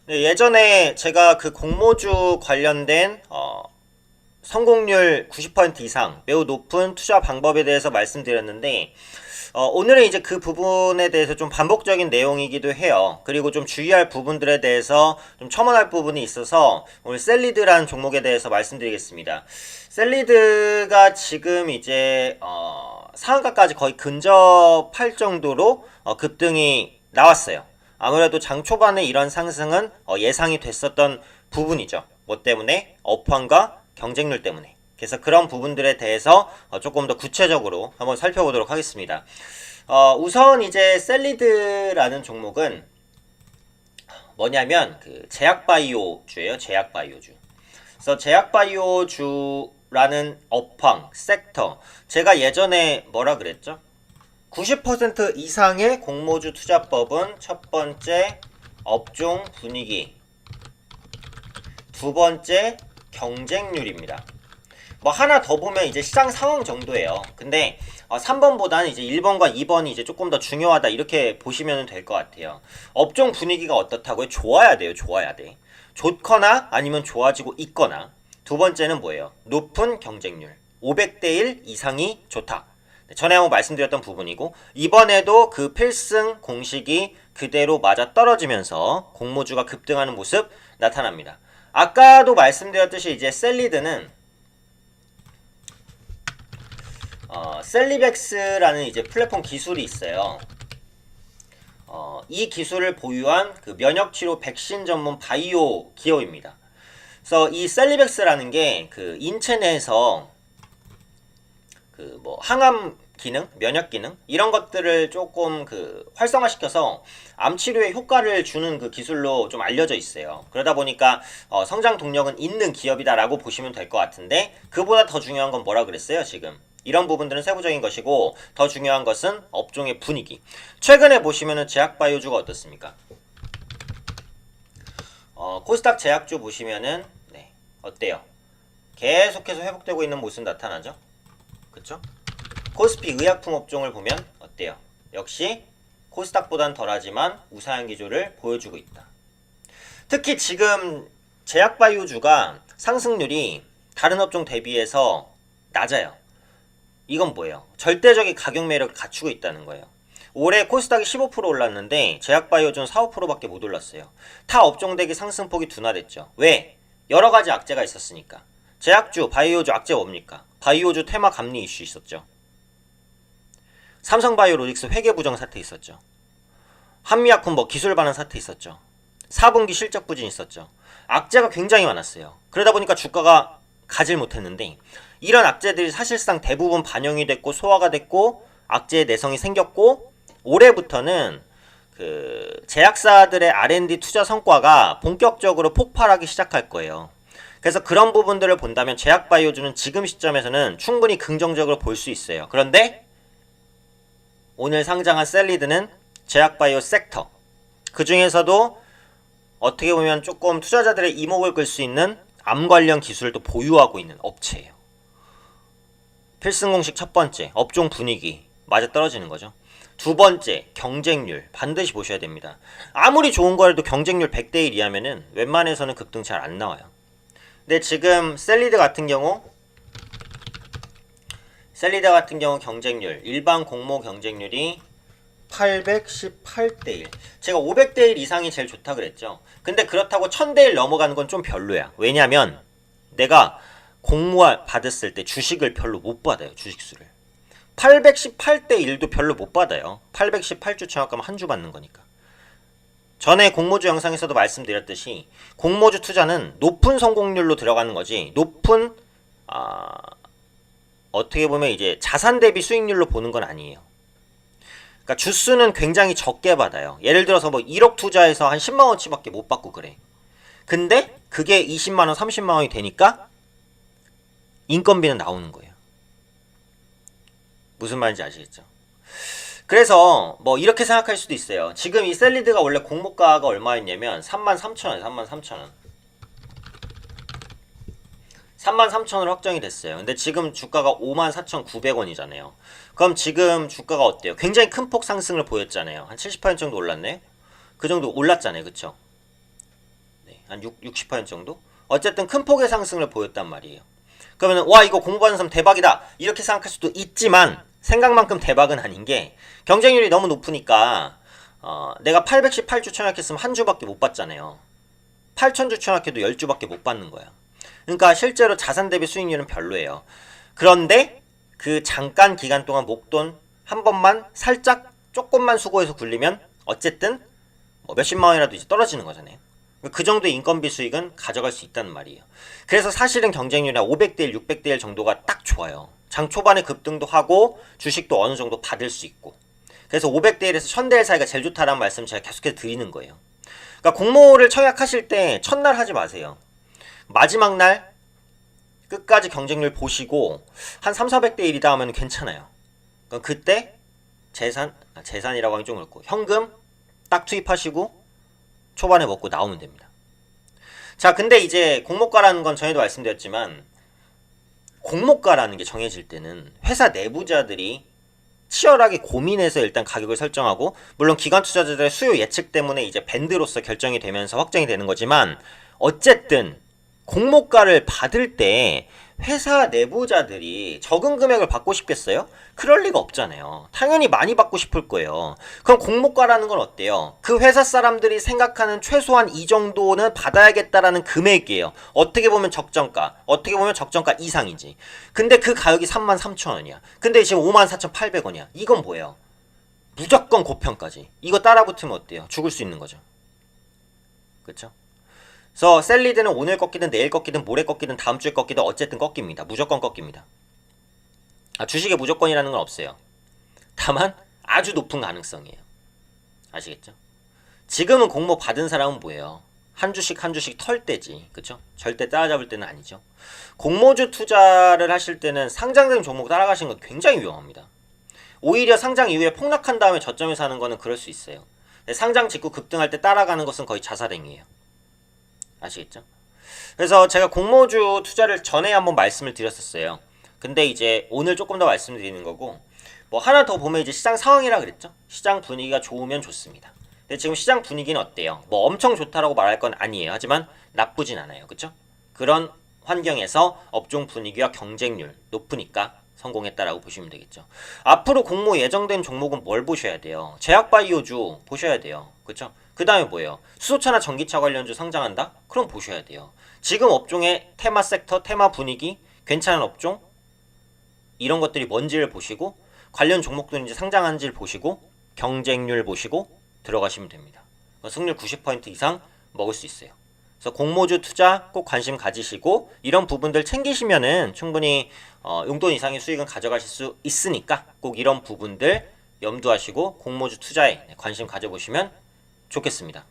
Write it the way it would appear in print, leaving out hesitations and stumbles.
네, 예전에 제가 그 공모주 관련된 성공률 90% 이상 매우 높은 투자 방법에 대해서 말씀드렸는데 오늘은 이제 그 부분에 대해서 좀 반복적인 내용이기도 해요. 그리고 좀 주의할 부분들에 대해서 좀 첨언할 부분이 있어서 오늘 셀리드라는 종목에 대해서 말씀드리겠습니다. 셀리드가 지금 이제 상한가까지 거의 근접할 정도로 급등이 나왔어요. 아무래도 장 초반에 이런 상승은 예상이 됐었던 부분이죠. 뭐 때문에? 업황과 경쟁률 때문에. 그래서 그런 부분들에 대해서 조금 더 구체적으로 한번 살펴보도록 하겠습니다. 우선 이제 셀리드라는 종목은 뭐냐면 그 제약바이오주예요. 제약바이오주. 그래서 제약바이오주라는 업황, 섹터. 제가 예전에 뭐라 그랬죠? 90% 이상의 공모주 투자법은 첫 번째 업종 분위기, 두 번째 경쟁률입니다. 뭐 하나 더 보면 이제 시장 상황 정도예요. 근데 3번보다는 이제 1번과 2번이 이제 조금 더 중요하다 이렇게 보시면 될 것 같아요. 업종 분위기가 어떻다고요? 좋아야 돼요. 좋아야 돼. 좋거나 아니면 좋아지고 있거나. 두 번째는 뭐예요? 높은 경쟁률. 500대 1 이상이 좋다. 전에 한번 말씀드렸던 부분이고 이번에도 그 필승 공식이 그대로 맞아 떨어지면서 공모주가 급등하는 모습 나타납니다. 아까도 말씀드렸듯이 이제 셀리드는 셀리백스라는 이제 플랫폼 기술이 있어요. 이 기술을 보유한 그 면역치료 백신 전문 바이오 기업입니다. 그래서 이 셀리백스라는 게 그 인체 내에서 그 뭐 항암 기능, 면역 기능 이런 것들을 조금 그 활성화시켜서 암 치료에 효과를 주는 그 기술로 좀 알려져 있어요. 그러다 보니까 성장 동력은 있는 기업이다라고 보시면 될 것 같은데 그보다 더 중요한 건 뭐라 그랬어요, 지금? 이런 부분들은 세부적인 것이고 더 중요한 것은 업종의 분위기. 최근에 보시면은 제약바이오주가 어떻습니까? 코스닥 제약주 보시면은 네, 어때요? 계속해서 회복되고 있는 모습 나타나죠? 그쵸? 코스피 의약품 업종을 보면 어때요? 역시 코스닥보단 덜하지만 우상향 기조를 보여주고 있다. 특히 지금 제약바이오주가 상승률이 다른 업종 대비해서 낮아요. 이건 뭐예요? 절대적인 가격 매력을 갖추고 있다는 거예요. 올해 코스닥이 15% 올랐는데 제약바이오주는 4, 5%밖에 못 올랐어요. 타 업종 대비 상승폭이 둔화됐죠. 왜? 여러 가지 악재가 있었으니까. 제약주, 바이오주 악재 뭡니까? 바이오주 테마 감리 이슈 있었죠. 삼성바이오로직스 회계 부정 사태 있었죠. 한미약품 뭐 기술 반환 사태 있었죠. 4분기 실적 부진 있었죠. 악재가 굉장히 많았어요. 그러다 보니까 주가가 가질 못했는데 이런 악재들이 사실상 대부분 반영이 됐고 소화가 됐고 악재의 내성이 생겼고 올해부터는 그 제약사들의 R&D 투자 성과가 본격적으로 폭발하기 시작할 거예요. 그래서 그런 부분들을 본다면 제약바이오주는 지금 시점에서는 충분히 긍정적으로 볼 수 있어요. 그런데 오늘 상장한 셀리드는 제약바이오 섹터 그 중에서도 어떻게 보면 조금 투자자들의 이목을 끌 수 있는 암 관련 기술을 또 보유하고 있는 업체예요. 필승 공식 첫 번째 업종 분위기 맞아 떨어지는 거죠. 두 번째 경쟁률 반드시 보셔야 됩니다. 아무리 좋은 거라도 경쟁률 100대 1이하면은 웬만해서는 급등 잘 안 나와요. 근데 지금 셀리드 같은 경우 경쟁률 일반 공모 경쟁률이 818대 1. 제가 500대 1 이상이 제일 좋다 그랬죠. 근데 그렇다고 1000대 1 넘어가는 건 좀 별로야. 왜냐면 내가 공모 받았을 때 주식을 별로 못 받아요. 주식수를 818대 1도 별로 못 받아요. 818주 청약하면 한 주 받는 거니까. 전에 공모주 영상에서도 말씀드렸듯이 공모주 투자는 높은 성공률로 들어가는 거지 높은 어떻게 보면 이제 자산 대비 수익률로 보는 건 아니에요. 그러니까 주수는 굉장히 적게 받아요. 예를 들어서 뭐 1억 투자해서 한 10만원치밖에 못 받고 그래. 근데 그게 20만원, 30만원이 되니까 인건비는 나오는 거예요. 무슨 말인지 아시겠죠? 그래서 뭐 이렇게 생각할 수도 있어요. 지금 이 셀리드가 원래 공모가가 얼마였냐면 33,000원, 33,000원. 33,000원으로 확정이 됐어요. 근데 지금 주가가 54,900원이잖아요. 그럼 지금 주가가 어때요? 굉장히 큰 폭 상승을 보였잖아요. 한 70% 정도 올랐네? 그 정도 올랐잖아요. 그쵸? 한 60% 정도? 어쨌든 큰 폭의 상승을 보였단 말이에요. 그러면 와 이거 공부하는 사람 대박이다 이렇게 생각할 수도 있지만 생각만큼 대박은 아닌 게 경쟁률이 너무 높으니까 내가 818주 청약했으면 한 주밖에 못 받잖아요. 8000주 청약해도 10주밖에 못 받는 거야. 그러니까 실제로 자산 대비 수익률은 별로예요. 그런데 그 잠깐 기간 동안 목돈 한 번만 살짝 조금만 수고해서 굴리면 어쨌든 뭐 몇십만 원이라도 이제 떨어지는 거잖아요. 그 정도의 인건비 수익은 가져갈 수 있다는 말이에요. 그래서 사실은 경쟁률이 500대 1, 600대 1 정도가 딱 좋아요. 장 초반에 급등도 하고 주식도 어느 정도 받을 수 있고. 그래서 500대 1에서 1000대 1 사이가 제일 좋다라는 말씀 제가 계속해서 드리는 거예요. 그러니까 공모를 청약하실 때 첫날 하지 마세요. 마지막 날 끝까지 경쟁률 보시고 한 3, 400대 1이다 하면 괜찮아요. 그러니까 그때 재산이라고 하기 좀 그렇고 현금 딱 투입하시고 초반에 먹고 나오면 됩니다. 자, 근데 이제 공모가라는 건 전에도 말씀드렸지만 공모가라는 게 정해질 때는 회사 내부자들이 치열하게 고민해서 일단 가격을 설정하고 물론 기관 투자자들의 수요 예측 때문에 이제 밴드로서 결정이 되면서 확정이 되는 거지만 어쨌든 공모가를 받을 때 회사 내부자들이 적은 금액을 받고 싶겠어요? 그럴 리가 없잖아요. 당연히 많이 받고 싶을 거예요. 그럼 공모가라는 건 어때요? 그 회사 사람들이 생각하는 최소한 이 정도는 받아야겠다라는 금액이에요. 어떻게 보면 적정가, 어떻게 보면 적정가 이상이지. 근데 그 가격이 33,000원이야. 근데 지금 54,800원이야. 이건 뭐예요? 무조건 고평가지. 이거 따라붙으면 어때요? 죽을 수 있는 거죠. 그쵸? 그래서 셀리드는 오늘 꺾이든 내일 꺾이든 모레 꺾이든 다음 주에 꺾이든 어쨌든 꺾입니다. 무조건 꺾입니다. 주식에 무조건이라는 건 없어요. 다만 아주 높은 가능성이에요. 아시겠죠? 지금은 공모 받은 사람은 뭐예요? 한 주씩 한 주씩 털 때지. 그쵸? 절대 따라잡을 때는 아니죠. 공모주 투자를 하실 때는 상장된 종목 따라가시는 건 굉장히 위험합니다. 오히려 상장 이후에 폭락한 다음에 저점에서 하는 거는 그럴 수 있어요. 상장 직후 급등할 때 따라가는 것은 거의 자살행위예요. 아시겠죠? 그래서 제가 공모주 투자를 전에 한번 말씀을 드렸었어요. 근데 이제 오늘 조금 더 말씀드리는 거고 뭐 하나 더 보면 이제 시장 상황이라 그랬죠? 시장 분위기가 좋으면 좋습니다. 근데 지금 시장 분위기는 어때요? 뭐 엄청 좋다라고 말할 건 아니에요. 하지만 나쁘진 않아요. 그쵸? 그런 환경에서 업종 분위기와 경쟁률 높으니까 성공했다라고 보시면 되겠죠. 앞으로 공모 예정된 종목은 뭘 보셔야 돼요? 제약바이오주 보셔야 돼요. 그쵸? 그 다음에 뭐예요? 수소차나 전기차 관련주 상장한다? 그럼 보셔야 돼요. 지금 업종의 테마 섹터, 테마 분위기, 괜찮은 업종 이런 것들이 뭔지를 보시고 관련 종목도 이제 상장한지를 보시고 경쟁률 보시고 들어가시면 됩니다. 승률 90% 이상 먹을 수 있어요. 그래서 공모주 투자 꼭 관심 가지시고 이런 부분들 챙기시면은 충분히 용돈 이상의 수익은 가져가실 수 있으니까 꼭 이런 부분들 염두하시고 공모주 투자에 관심 가져보시면 좋겠습니다.